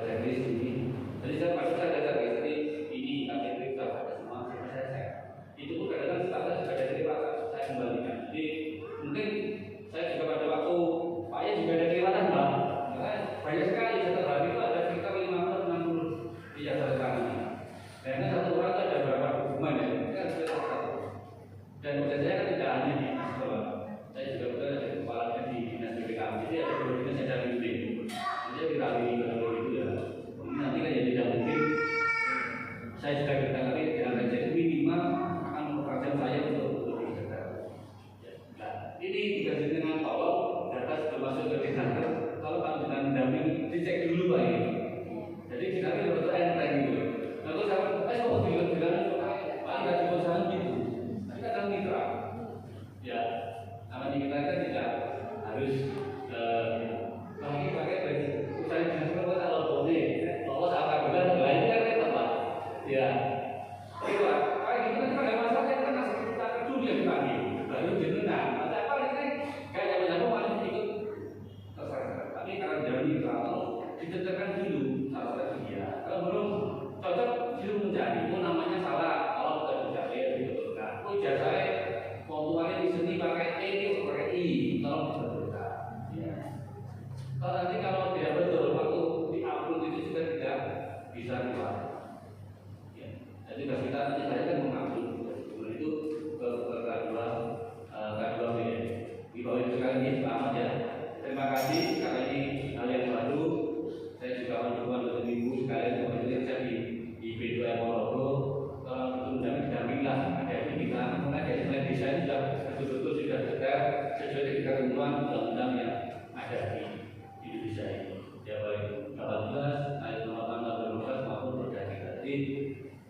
checklist ini. Jadi saya pasti ada checklist ini KTP sudah ada semua, saya itu pun kadang-kadang setelah sudah ada kelewatan saya kembalikan. Jadi mungkin saya juga pada waktu Pak ya juga ada kelewatan Pak. Banyak sekali satu hari itu ada sekitar 50-60 ijazah tangan. Karena satu orang itu ada berapa dokumen ya? Kan sudah satu. Dan ujian saya kan tidak hanya di sekolah. Saya juga betul ada kepalanya di dinas BPKM. Jadi ada dua dinas yang dari itu. Jadi dilalui kalau itu ya. Ini nanti kan jadi tidak mungkin. Saya juga berkali dengan rencana minimal akan memperkerjakan saya untuk disertai. Nah, ini dikasih dengan tolong data sudah masuk ke desainer. Kalau dengan mendampingi dicek dulu Pak ya. Jadi kita ini betul enteng gitu. Lalu saya mau bilang Pak nggak cuma saran gitu. Tapi kadang mitra. Ya, namanya kita kan tidak harus pakai baju. Saya bilang kalau boleh lolos apa bulan lain kan repot Pak. Ya. Tapi Pak, kayak gitu kan ada masalah kan masih kita dulu yang dipanggil. Baru jenengan. Ada apa ini kayak zaman-zaman malah ikut terserah. Tapi kalau jadi kalau ditetapkan dulu salah dia. Kalau belum cocok dulu mencari. Itu namanya salah. Kalau sudah mencari dibetulkan. Oh ijazah kontuarnya di sini pakai E itu pakai I. Tolong dibetulkan. Ya. Kalau nanti kalau tidak betul waktu di-upload itu juga tidak bisa keluar. Ya. Jadi kita nanti saya kan mengupload itu ke K2 B. Di bawah itu sekali ini selamat ya. Terima kasih karena ini hal yang baru. Saya juga mendukung untuk minggu sekalian kemudian saya di B2M Ponorogo. Kalau betul mendampinglah ada kita kemudian dari desain sudah betul-betul sudah detail sesuai dengan ketentuan undang-undang yang ada di Indonesia ini. Ya baik 18 ayat nomor 12 maupun produk kita. Jadi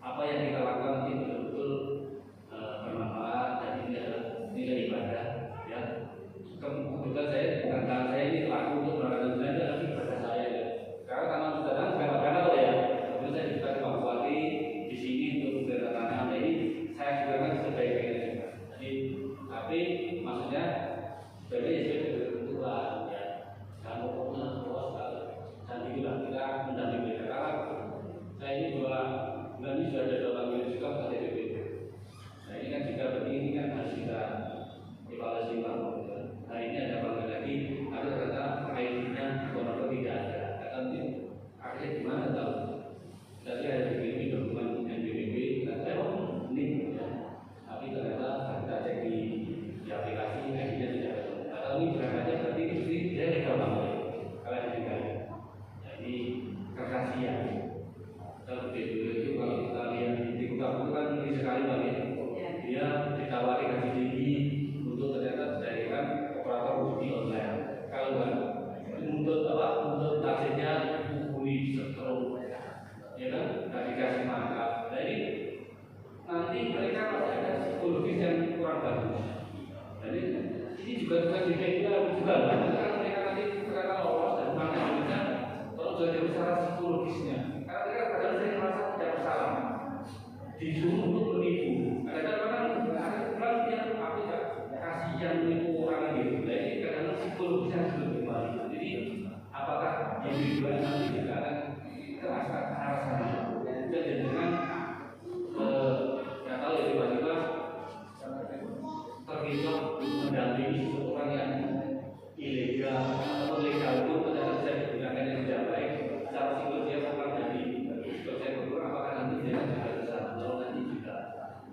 apa yang kita lakukan ini betul-betul bermanfaat dan ini adalah nilai ibadah. Ya. Kebetulan saya ini pelaku untuk melakukan desain adalah ibadah saya ya. Karena tanam sudah bukan tahu ya. Kemudian saya juga Pak Bupati di sini untuk bertanam ini saya juga kan sebaik-baiknya juga. Jadi tapi maksudnya sebenarnya sesuai dengan ketentuan ya. Jangan pokoknya luas sekali. Dan itulah kita mendampingi karena saya ini 2 bulan ini sudah ada 2 minggu juga ke DPP. Nah ini kan juga berarti ini kan harus kita evaluasi Pak. Nah ini ada panggilan lagi, ada ternyata ID-nya Ponorogo tidak ada. Kata nanti akhirnya gimana tahu? Tadi ada dikirim dokumen NPWP, dan saya ini ya. Tapi ternyata kita cek di aplikasi ID-nya tidak ada. Kata ini berangkatnya berarti dia legal banget. Kalau ditinggal. Jadi kerahasiaan. Kalau itu kalau kita lihat di Kuta itu kan ini sekali Pak ya. Dia ditawari gaji tinggi untuk ternyata dijadikan operator judi online. Kalau untuk apa? Untuk taksirnya menghubungi setrum, ya kan? Nggak dikasih makan. Jadi nanti mereka masih ada psikologis yang kurang bagus. Jadi ini juga di media juga lah. Karena mereka nanti ternyata lolos dan mana Indonesia, kalau jadi secara psikologisnya. Karena mereka kadang saya merasa tidak bersalah. Disuruh untuk menipu. Kadang-kadang dia aku tidak kasihan menipu orang gitu. Jadi kadang-kadang psikologisnya sudah kembali. Jadi apakah yang dibuat nanti juga akan terasa sana? Dan dengan nggak tahu ya tiba-tiba terlibat mendampingi seseorang yang ilegal atau legal itu ternyata bisa digunakan yang tidak baik. Secara psikologis orang jadi kalau saya berpikir apakah nanti dia juga bisa kalau nanti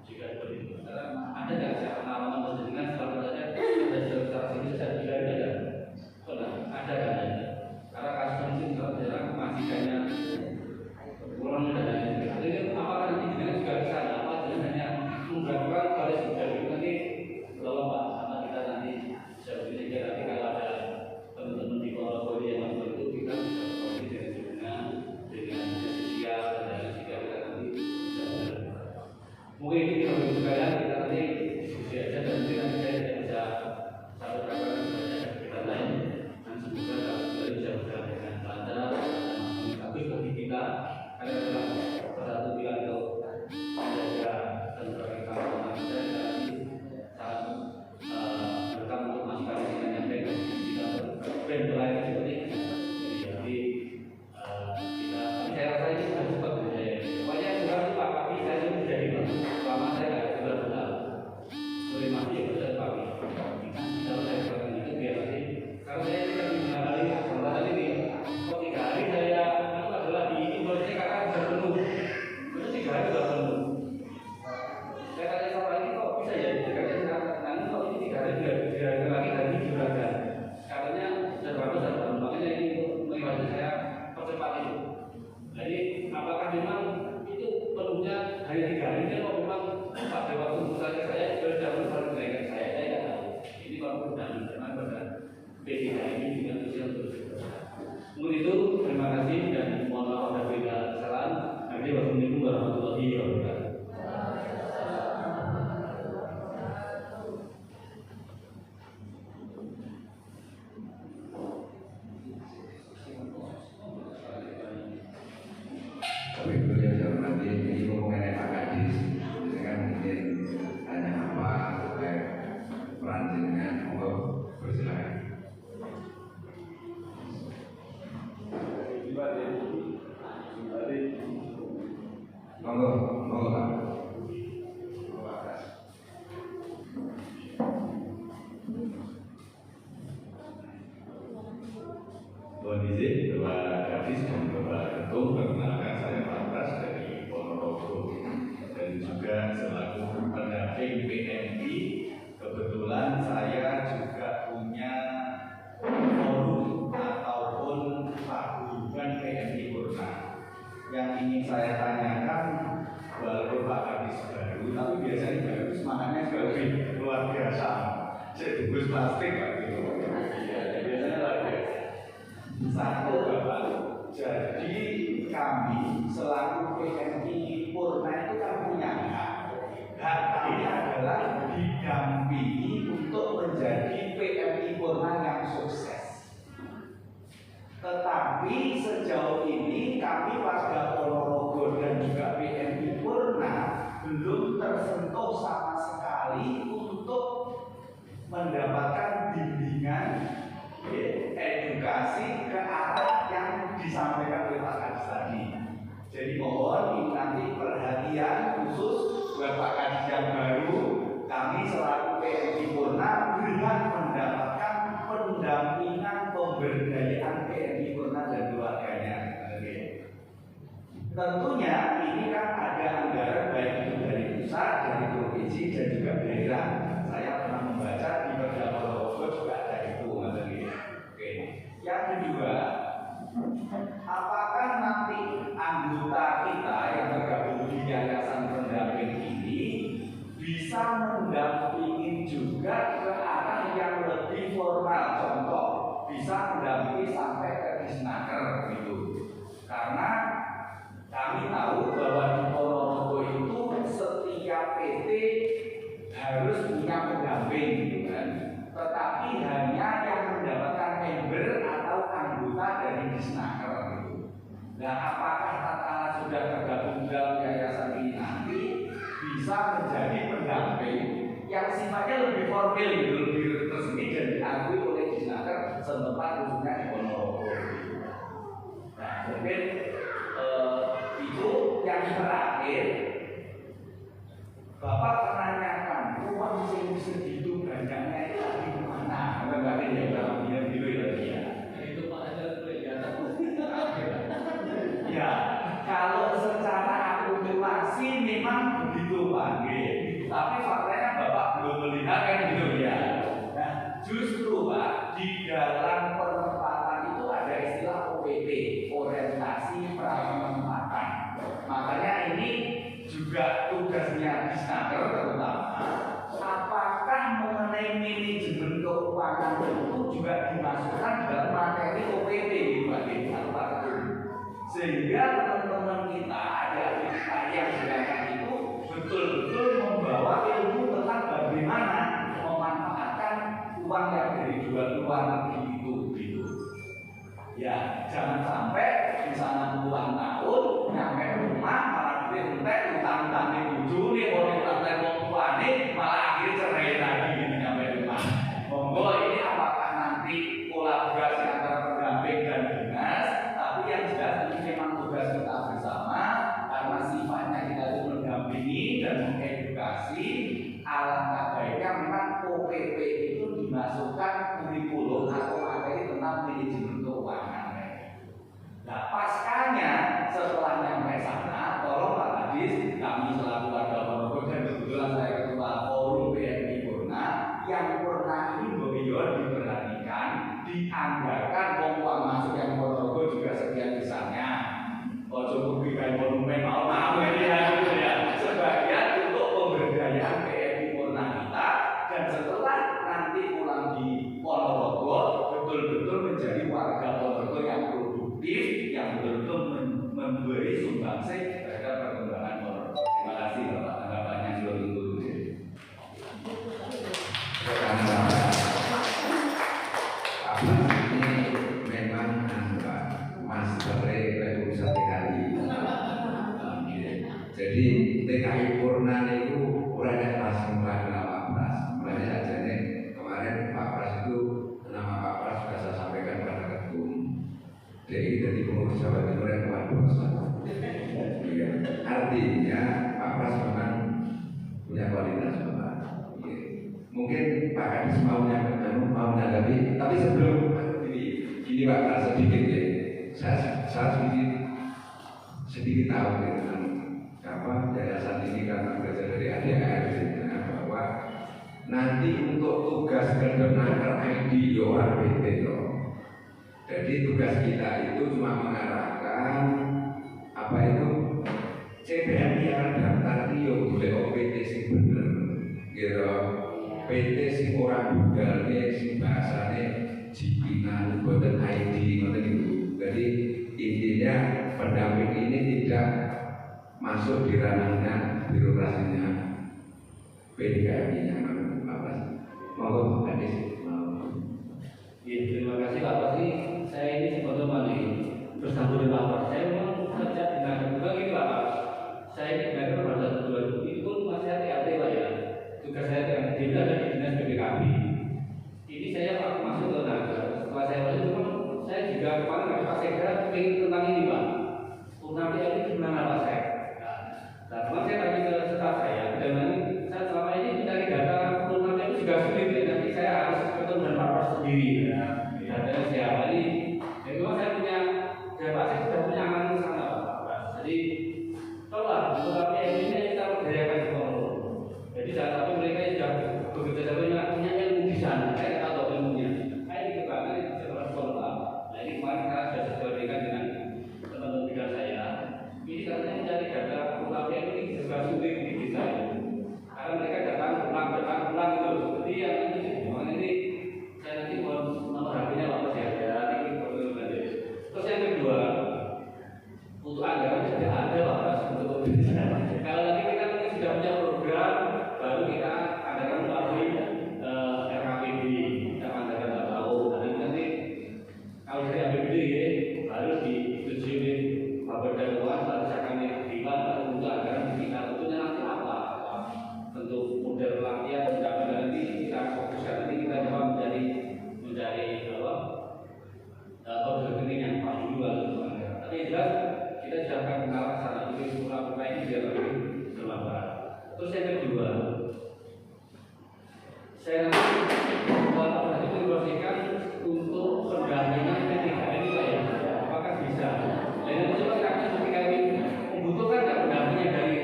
juga begitu. Karena ada nggak sih pengalaman dengan selama saja ada secara sini saya juga ada. Ada kan? Karena kasus ini kalau jarang masih hanya kurang dan lain-lain. Jadi apakah nanti dengan juga bisa apa dengan hanya menggunakan baris dari nanti kalau Pak sama kita nanti bisa begini nanti kalau ada teman-teman di Ponorogo yang masuk itu kita bisa berkoordinasi dengan sosial dan lain-lain jika kita nanti bisa mungkin ini kalau sekalian kita nanti diskusi aja dan nanti saya tidak bisa satu perkara saja kita lain dan semoga kalau bisa berjalan dengan lancar dan bagus bagi kita karena adalah satu pilihan untuk menjaga dan bagi kawan kita nanti sangat berkam untuk masukan yang baik kita berbentuk lain seperti ini jadi kita Bapak yang saya hormati, ini mengenai Pak Kadis, saya kan ingin tanya apa terkait peran jenengan, monggo bersilakan. Monggo, monggo Pak. Mohon izin Bapak Kadis dan Bapak Ketum, perkenalkan saya Pak Pras dari Ponorogo dan juga selaku pendamping PMI. Kebetulan saya juga punya forum ataupun paguyuban PMI Purna. Yang ingin saya tanyakan, walaupun Pak Kadis baru, tapi biasanya baru semangatnya juga lebih luar biasa. Saya bungkus plastik Pak gitu. Iya, biasanya luar biasa. Satu Bapak, jadi kami selaku PMI Purna itu kan punya hak. Hak kami adalah didampingi untuk menjadi PMI Purna yang sukses. Tetapi sejauh ini kami warga Ponorogo dan juga PMI Purna belum tersentuh sama sekali untuk mendapatkan bimbingan edukasi ke arah yang disampaikan oleh Pak Kadis tadi. Jadi mohon ini nanti perhatian khusus buat Pak Kadis yang baru. Kami selaku PMI Purna berhak mendapatkan pendampingan pemberdayaan PMI Purna dan keluarganya. Tentunya ini kan ada anggaran baik itu dari pusat, dari provinsi dan juga daerah. Saya pernah membaca di Perda Ponorogo juga ada itu. Oke. Yang kedua, apakah nanti anggota kita yang tergabung di yayasan pendamping ini bisa mendampingi juga ke arah yang lebih formal? Contoh, bisa mendampingi sampai ke disnaker gitu. Karena kami tahu bahwa di Ponorogo itu setiap PT harus punya pendamping gitu kan. Tetapi hanya yang mendapatkan member atau anggota dari disnaker gitu. Nah, apakah tatkala sudah tergabung dalam yayasan ini nanti bisa menjadi pendamping yang sifatnya lebih formal gitu, lebih resmi dan diakui oleh disnaker setempat khususnya di Ponorogo. Nah, mungkin itu yang terakhir. Bapak menanyakan uang yang segitu banyaknya itu lagi di mana? Enggak ya, dalam dia dulu ya dia. Itu Pak ada kelihatan. Ya, kalau secara akumulasi memang begitu Pak. Tapi faktanya Bapak belum melihat kan gitu ya. Nah, justru Pak di dalam penempatan itu ada istilah OPP, orientasi prapenempatan. Makanya ini juga tugasnya disnaker terutama. Apakah mengenai manajemen keuangan itu juga dimasukkan dalam materi OPP bagi Pak Ketum, sehingga teman-teman kita ada yang sedangkan itu betul-betul membawa ilmu tentang bagaimana memanfaatkan uang yang dari luar negeri itu gitu. Ya, jangan sampai di sana puluhan tahun nyampe rumah malah entek utang-utang di bojo nih, utang-utang wong tuane malah akhirnya cerai lagi gitu nyampe rumah. Monggo ini apakah nanti kolaborasi antara pendamping dan dinas, tapi yang jelas ini memang tugas kita bersama karena sifatnya kita itu mendampingi dan mengedukasi. Alangkah baiknya memang OPP itu dimasukkan kurikulum atau materi tentang manajemen keuangan. Nah, paskanya setelah nyampe sana, tolong Pak Kadis, kami selaku warga Ponorogo dan kebetulan saya ketua forum PMI Purna, yang Purna ini beliau diperhatikan, dianggarkan uang masuk yang Ponorogo juga sekian besarnya. Ojo berikan monumen mau ini ya, sebagian untuk pemberdayaan PMI Purna kita, dan setelah nanti pulang di Ponorogo betul-betul menjadi warga Ponorogo yang yang betul-betul memberi sumbangsi terhadap perkembangan Ponorogo. Terima kasih Bapak, tanggapannya dulu. Ini memang Mas Tere Revolusi sekali. Jadi TKI Purna itu orang yang langsung nama Pak Pras. Makanya aja nih kemarin Pak Pras itu nama Pak Pras sudah saya sampaikan pada ketum DI dari pengurus Jawa Timur yang luar biasa. Iya. Artinya Pak Pras memang punya kualitas Bapak. Iya. Mungkin Pak Kadis mau menanggapi, tapi sebelum ini Pak Pras sedikit ya. Saya sedikit tahu tentang apa yayasan ini karena belajar dari ADR bahwa nanti untuk tugas kedenaker ID orang PT loh. Jadi tugas kita itu cuma mengarahkan apa itu CPNI yang daftar yo boleh OPT sing bener, gitu. PT sing ora budalne sing bahasane jipinan boten ID ngoten itu. Jadi intinya pendamping ini tidak masuk di ranahnya birokrasinya PDKM-nya apa? Monggo Kadis. Ya, terima kasih Pak Pasti. Saya ini sebetulnya bersambung dengan Pak Pasti. Saya memang kerja di Naga juga gini Pak Pasti. Saya ini Naga pada 2000 itu pun masih hati-hati Pak ya. Tugas saya yang tidak ada di dinas BPKB. Ini saya waktu masuk ke Naga. Setelah saya masuk memang saya juga kemarin nggak Pak Sekda ingin tentang ini Pak. Nanti ini gimana Pak saya? Nah, kemarin saya tanya ke staf saya, dan saya selama ini mencari data turunannya itu juga sulit ya. Nanti saya harus ketemu dengan Pak Pras sendiri. Datanya siapa ini? Jadi memang saya punya, saya sudah punya anggaran sana Pak Pras. Jadi tolong untuk KPM ini kita berdayakan semua. Jadi jangan sampai mereka sudah bekerja sama punya ilmu di sana. Saya tahu ilmunya. Saya di kebanggaan di sekolah sekolah. Nah ini kemarin saya sudah sesuaikan dengan teman-teman bidang saya. Ini katanya mencari data KPM ini juga sulit di kita ini. Karena mereka datang pulang gitu. Jadi yang ini saya nanti mau nomor HP-nya Pak Pras ya. Terus yang kedua, untuk anggaran sudah ada Pak Pras untuk kalau nanti kita mungkin sudah punya program, baru kita anggaran melalui RKPD, kita anggaran nggak tahu. Nanti kalau dari APBD ya, baru disetujui oleh Bapak Keuangan, baru saya akan diterima untuk anggaran kita. Tentunya nanti apa? Bentuk model pelatihan dan nanti kita fokuskan nanti kita coba mencari apa? Kode rekening yang paling dua. Tapi jelas kita sudah akan mengarah sana. Jadi surabaya ini biar lebih bermanfaat. Terus yang kedua, saya nanti menginformasikan untuk pendampingan ketika ini Pak ya. Apakah bisa? Dan itu coba kami ketika ini membutuhkan nggak pendampingan dari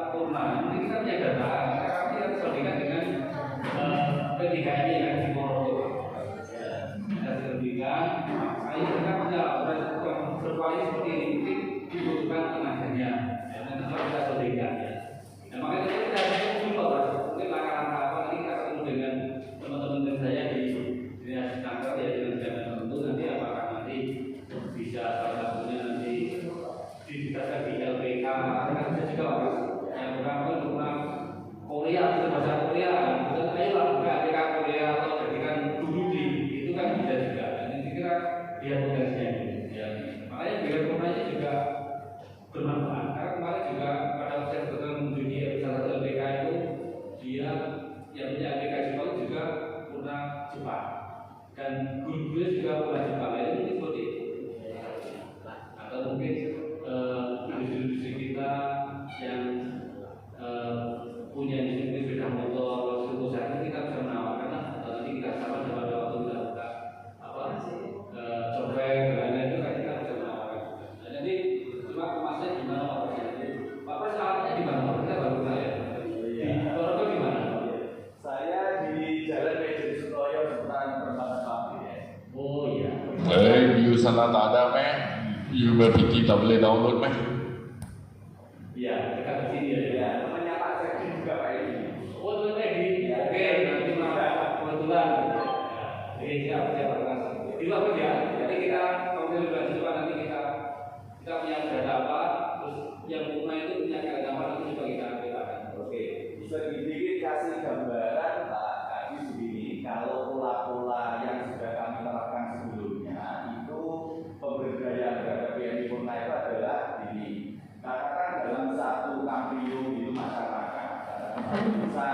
Purna. Ini kita punya data. Kami harus bandingkan dengan ketika ini yang di Poroto. Kita bandingkan. Ayo kita punya berkualitas seperti ini mungkin dibutuhkan tenaganya. Dan nanti kita bandingkan ya. Nah makanya kita harus mencoba mungkin langkah-langkah apa nanti kita ketemu dengan teman-teman saya di dinas kantor ya dengan jam tertentu nanti apakah nanti bisa salah satunya nanti didaftarkan di LPK kan bisa juga Pak yang bukan Korea itu bahasa Korea itu ayo lah buka LPK Korea atau jadikan Dudi itu kan bisa juga dan ini kira dia potensinya ya makanya biar pemainnya juga bermanfaat karena kemarin juga pada saya mengunjungi salah satu LPK itu dia yang punya LPK Jepang juga pernah Jepang dan guru-guru juga pernah Jepang itu mungkin seperti itu atau mungkin industri-industri kita yang punya industri sepeda motor suatu saat ini kita bisa menawarkan nanti kita sama pada waktu kita buka apa copet dan lain-lain itu kan kita bisa menawarkan nah, jadi cuma kemasnya gimana Pak Pras alatnya di mana kita baru buka ya di Poroto di mana Saya di Jalan Medan Sutoyo seputaran perempatan Pabrik ya. oh iya view sana tak ada meh. You berpikir tak boleh download meh. iya dekat di sini ya Ya, namanya Pak Sekdi juga Pak ini. oh itu tadi oke nanti kebetulan ya siap Pak Pras di luar ya jadi kita kalau di luar nanti kita punya data apa terus yang punya itu punya data apa nanti coba kita bedakan Oke, bisa sedikit kasih gambaran Pak Kadis begini. Kalau pola-pola yang sudah kami terapkan sebelumnya itu pemberdayaan terhadap PMI Purna itu adalah ini. Katakan dalam satu bisa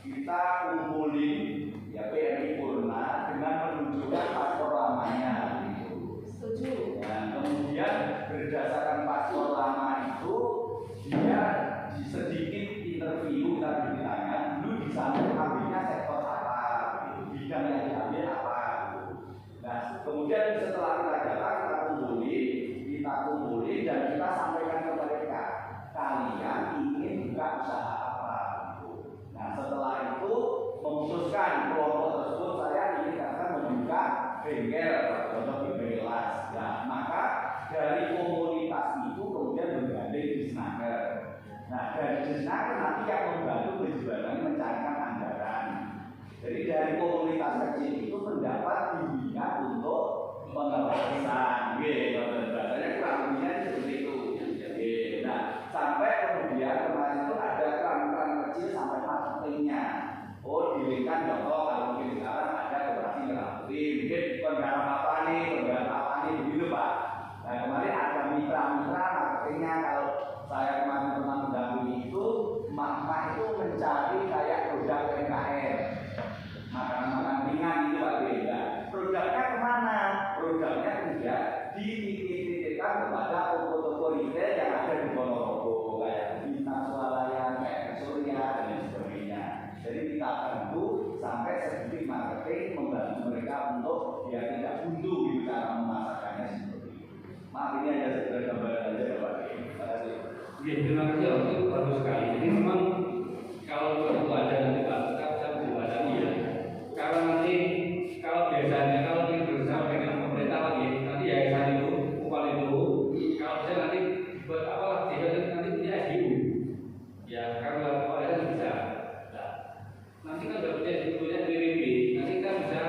kita kumpulin ya PMI Purna dengan menunjukkan paspor lamanya gitu. Setuju. Dan kemudian berdasarkan paspor lama itu dia sedikit interview tadi ditanya dulu di sana ambilnya sektor apa gitu, bidang yang diambil apa gitu. Nah kemudian setelah kita datang kita kumpulin dan kita sampaikan ke mereka kalian ingin buka usaha apa gitu. Nah setelah itu memutuskan kelompok tersebut saya ingin akan membuka bengkel atau bengkel las. Nah maka dari komunitas itu kemudian bergandeng Disnaker. Nah dari Disnaker nanti yang membantu berjualan mencarikan anggaran. Jadi dari komunitas kecil itu mendapat bimbingan untuk pengawasan. Bahasanya kurang lebihnya seperti itu. Nah sampai kemudian kemarin itu ada keran-keran kecil sampai marketingnya. Oh dirikan contoh kalau mungkin sekarang ada koperasi merah putih, mungkin penggarap apa nih begitu Pak. Nah kemarin ada mitra-mitra marketingnya. Kalau saya kemarin pernah mendampingi itu, mak itu mencari kayak produk UMKM, makanan ringan itu Pak Beda. Produknya kemana? Produknya juga dititipkan kepada toko-toko retail yang ada di Ponorogo, kayak Bintang Swalayan, kayak Surya dan sebagainya. Jadi kita bantu sampai sedikit marketing membantu mereka untuk biar tidak buntu gitu cara memasarkannya seperti itu. Maaf ini hanya sekedar gambaran saja ya Pak. Terima kasih. Ya, terima kasih itu bagus sekali. Jadi memang kalau itu ada nanti Pak, kita bisa membuatnya ya. Karena nanti kalau biasanya kalau kita bersama dengan pemerintah lagi, nanti yayasan itu, upah itu, kalau bisa nanti buat apa? Jadi nanti punya SDU. Ya, karena oleh itu bisa. Nah, nanti kan sudah punya BPB, nanti kita bisa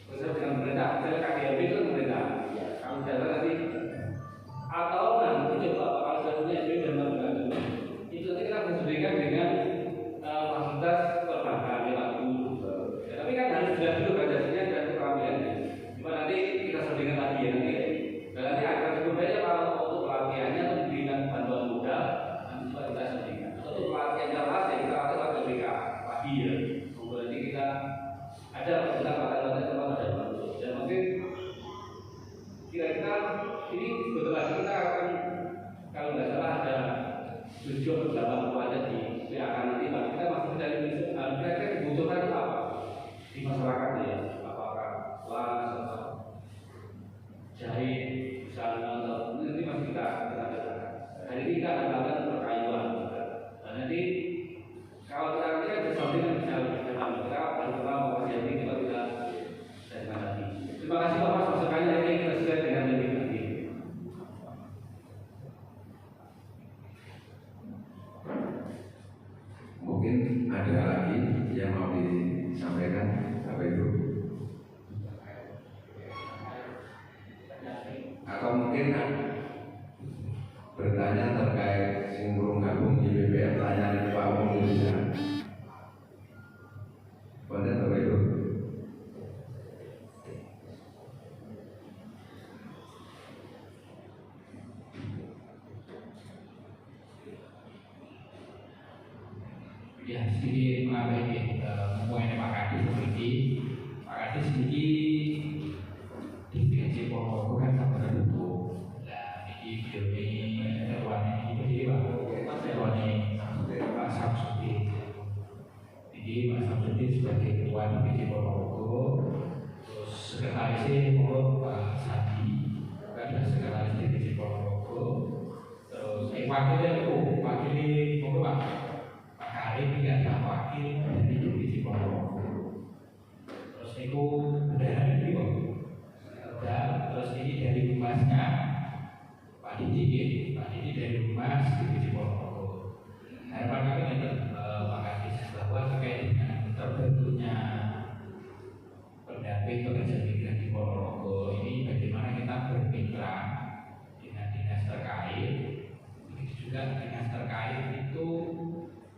bersama dengan pemerintah. Misalnya KGB itu kan pemerintah. Ya, kalau jalan nanti atau nanti coba kalau sudah punya SDU dan pemerintah itu nanti kita bersesuaikan dengan fasilitas perbankan ya Pak. Ya, tapi kan harus sudah dulu belajarnya dan keterampilannya. Cuma nanti kita sesuaikan lagi ya nanti. Dan nanti akan sebenarnya kalau untuk pelatihannya atau diberikan bantuan modal nanti coba kita sesuaikan. Untuk pelatihan jelas ya kita akan BK pagi ya. Kemudian nanti kita ada pelatihan sama ada bantu. Dan mungkin kira-kira ini sebetulnya kita akan kalau nggak salah ada 7 atau 8 pelatihan di akan nanti Pak. Kita masih dari kira-kira kebutuhan itu apa di masyarakat ya? Apakah las atau jahit, misalnya atau nanti masih kita katakan. Hari ini kita akan melakukan perkayuan. Dan nanti kalau kita nanti kan bersambungan kita baru mau yang ini kita tidak saya lagi. Terima kasih Bapak masukannya ini kita sudah dengan lebih lagi. Mungkin ada lagi yang mau disampaikan apa itu? Atau mungkin bertanya terkait singgung gabung di BPM tanya dari Pak Umum Indonesia. Konten apa itu? Ya, sedikit menambahi ngomongin Pak Kadis sedikit. Pak Kadis sedikit di PNC Ponorogo kan sama itu. Nah, ini videonya terwarna ini jadi Pak terwarna Pak Samsudin. Jadi Pak Samsudin sebagai ketua di PNC Ponorogo, terus sekretarisnya Pak Sadi, kan sekretaris di PNC Ponorogo. Terus wakilnya itu wakilnya Pak ini tidak wakil dari divisi Ponorogo. Terus itu bendahara ini terus ini dari humasnya Pak Didi dari humas divisi Ponorogo. Harapan kami ini Pak Kadis bahwa terkait dengan terbentuknya pendamping pekerja migran di Ponorogo ini bagaimana kita bermitra dengan dinas terkait, begitu juga dinas terkait itu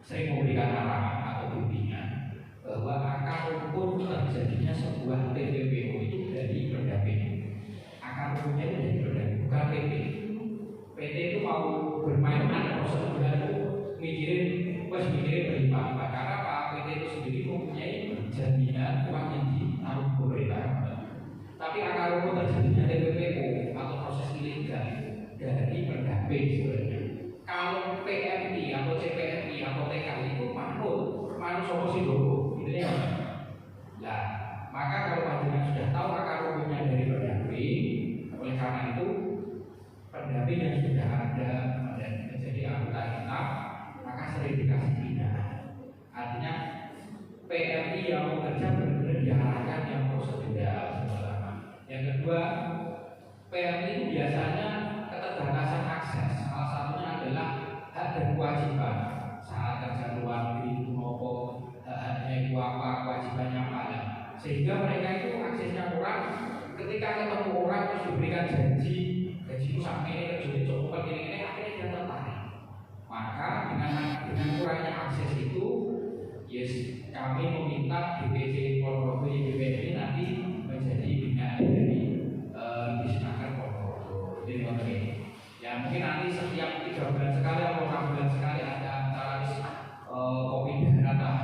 sering memberikan arahan atau bimbingan bahwa akar rumput terjadinya sebuah TPPO itu dari pendamping. Akar rumputnya itu dari pendamping, bukan PT. PT itu mau bermain prosedur itu sendiri berlimpah-limpah karena Pak PT itu sendiri mempunyai jaminan uang yang ditaruh pemerintah. Tapi akar rumput terjadinya TPPO atau proses ilegal dari pendamping sebenarnya. Kalau PMI atau CPMI atau TKI itu manut sopo sing gowo, gitu ya. Nah, maka kalau panjenengan sudah tahu akar rumputnya dari pendamping, oleh karena itu pendamping yang sudah ada dan menjadi anggota kita, maka sering dikasih pidana. Artinya PMI yang bekerja benar-benar diarahkan yang prosedural. Yang kedua, PMI itu biasanya keterbatasan akses. Salah satunya adalah hak dan kewajiban. Saat kerja luar negeri itu maupun haknya itu apa, kewajibannya apa. Sehingga mereka itu aksesnya kurang. Ketika ketemu orang terus diberikan janji, gajimu sampai ini kerjanya cukup ini akhirnya dia tertarik. Maka dengan kurangnya akses itu, yes, kami meminta DPC Ponorogo YBPMI nanti menjadi binaan dari Disnaker Ponorogo. Jadi begini, ya mungkin nanti setiap 3 bulan sekali atau 6 bulan sekali ada antara kopi darat lah.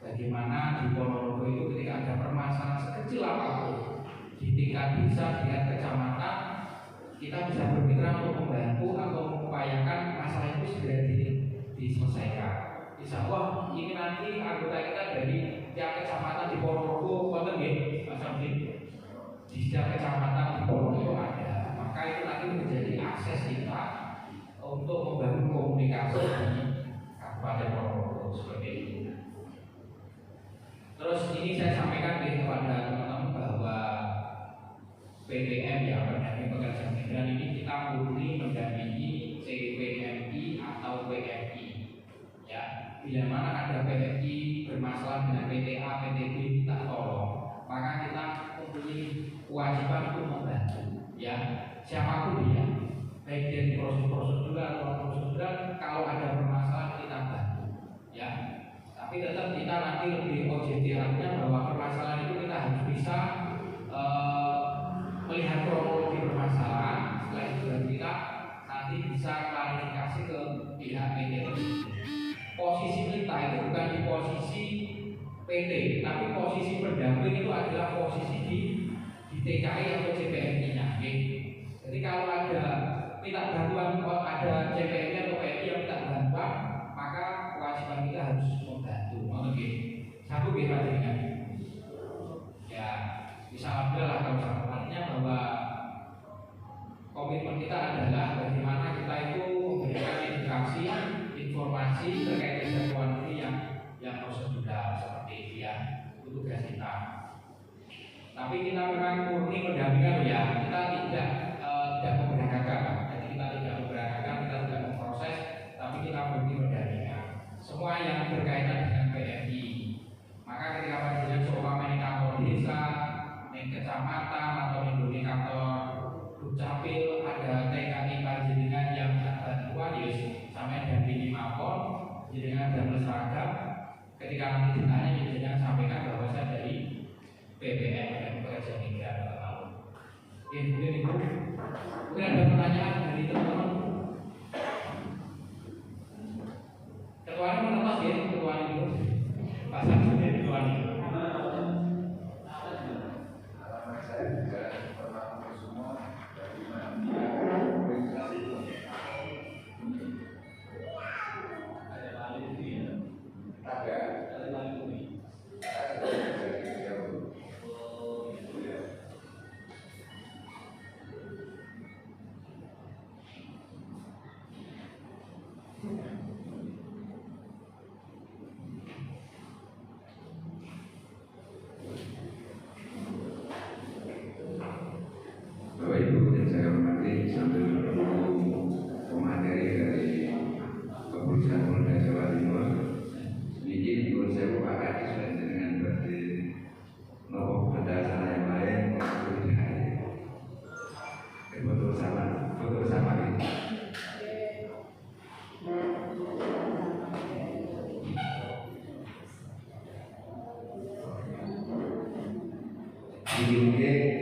Bagaimana di Ponorogo itu ketika ada permasalahan sekecil apapun di tingkat desa, tingkat kecamatan, kita bisa bermitra untuk membantu atau mengupayakan masalah itu segera diselesaikan. Insya Allah ini nanti anggota kita dari tiap kecamatan di Ponorogo, wonten nggih, Mas Amdi. Di setiap kecamatan di Ponorogo ada. Maka itu nanti menjadi akses kita untuk membangun komunikasi di Kabupaten Ponorogo seperti itu. Terus ini saya sampaikan kepada teman-teman bahwa PPM ya, pendamping pekerja migran ini kita murni mendampingi CPMI atau PMI. Ya, bila mana ada PMI bermasalah dengan PTA, PTB minta tolong, maka kita mempunyai kewajiban untuk membantu. Ya, siapapun dia, baik dari proses prosedural atau prosedural, kalau ada permasalahan kita bantu. Ya, tapi tetap kita nanti lebih objektif artinya bahwa permasalahan itu kita harus bisa melihat kronologi permasalahan. Setelah itu baru kita nanti bisa klarifikasi ke pihak PT. Posisi kita itu bukan di posisi PT, tapi posisi pendamping itu adalah posisi di TKI atau CPMI-nya. Jadi kalau ada minta bantuan, ada CPMI atau PMI yang minta bantuan, maka kewajiban kita harus membantu. Oke, satu kita dengan ya bisa alhamdulillah kalau artinya bahwa komitmen kita adalah bagaimana kita itu memberikan edukasi, informasi terkait dengan luar negeri yang prosedural seperti itu ya, itu tugas kita. Tapi kita memang murni mendampingkan ya, kita tidak memberangkatkan, jadi kita tidak memberangkatkan, kita tidak memproses, tapi kita murni mendampingkan. Semua yang berkaitan dengan PMI. Maka ketika panjenengan seumpama ini kantor desa, di kecamatan atau di kantor Dukcapil ada TKI panjenengan yang bantuan ya sampai dampingi mapon, jenengan dan seragam. Ketika nanti ditanya, jenengan sampaikan bahwa saya dari PPM dan pekerja migran tahun. Oke, mungkin itu. Mungkin ada pertanyaan dari teman-teman. Ketuanya menentas ya, ketuanya itu pasang sendiri ketuanya. Saya juga pernah semua dari Bapak Ibu yang saya hormati, sambil menunggu pemateri dari Kepolisian Polda Jawa Timur, sedikit pun saya bukakan sesuai dengan berarti nopo benda yang lain maupun tidak ada. Foto bersama ini. Mungkin